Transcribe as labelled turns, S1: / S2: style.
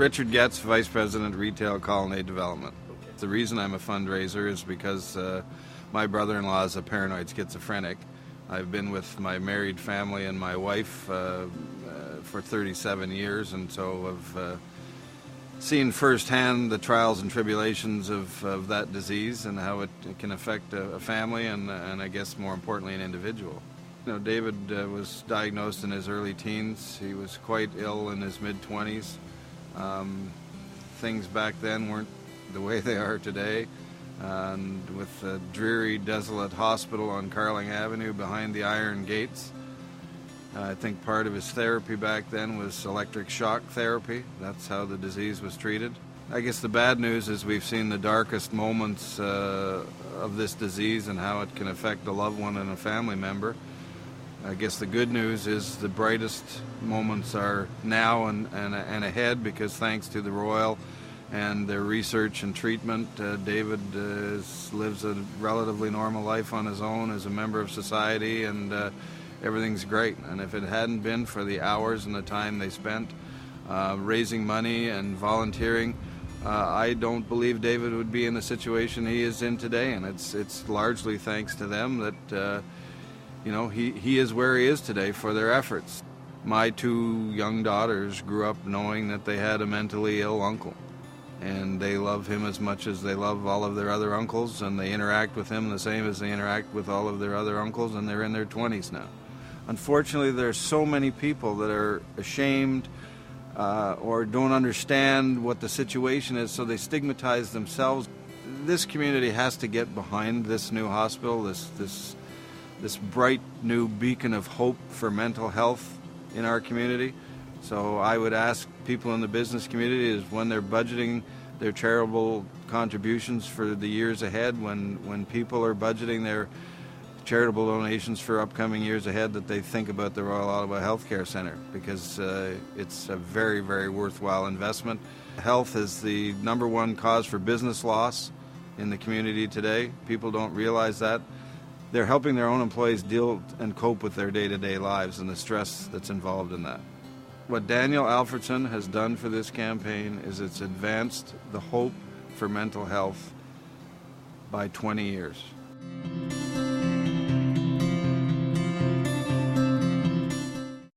S1: Richard Getz, Vice President, Retail Colonnade Development. The reason I'm a fundraiser is because my brother-in-law is a paranoid schizophrenic. I've been with my married family and my wife for 37 years, and so I've seen firsthand the trials and tribulations of that disease and how it can affect a family and I guess more importantly an individual. You know, David was diagnosed in his early teens. He was quite ill in his mid-20s. Things back then weren't the way they are today. And with a dreary, desolate hospital on Carling Avenue behind the iron gates, I think part of his therapy back then was electric shock therapy. That's how the disease was treated. I guess the bad news is we've seen the darkest moments of this disease and how it can affect a loved one and a family member. I guess the good news is the brightest moments are now and ahead, because thanks to the Royal and their research and treatment, David lives a relatively normal life on his own as a member of society, and everything's great. And if it hadn't been for the hours and the time they spent raising money and volunteering, I don't believe David would be in the situation he is in today. And it's largely thanks to them that he is where he is today for their efforts. My two young daughters grew up knowing that they had a mentally ill uncle, and they love him as much as they love all of their other uncles, and they interact with him the same as they interact with all of their other uncles, and they're in their 20s now. Unfortunately, there's so many people that are ashamed or don't understand what the situation is, so they stigmatize themselves. This community has to get behind this new hospital, this bright new beacon of hope for mental health in our community. So I would ask people in the business community is when they're budgeting their charitable contributions for the years ahead, when people are budgeting their charitable donations for upcoming years ahead, that they think about the Royal Ottawa Healthcare Centre, because it's a very, very worthwhile investment. Health is the #1 cause for business loss in the community today. People don't realize that. They're helping their own employees deal and cope with their day-to-day lives and the stress that's involved in that. What Daniel Alfredson has done for this campaign is it's advanced the hope for mental health by 20 years.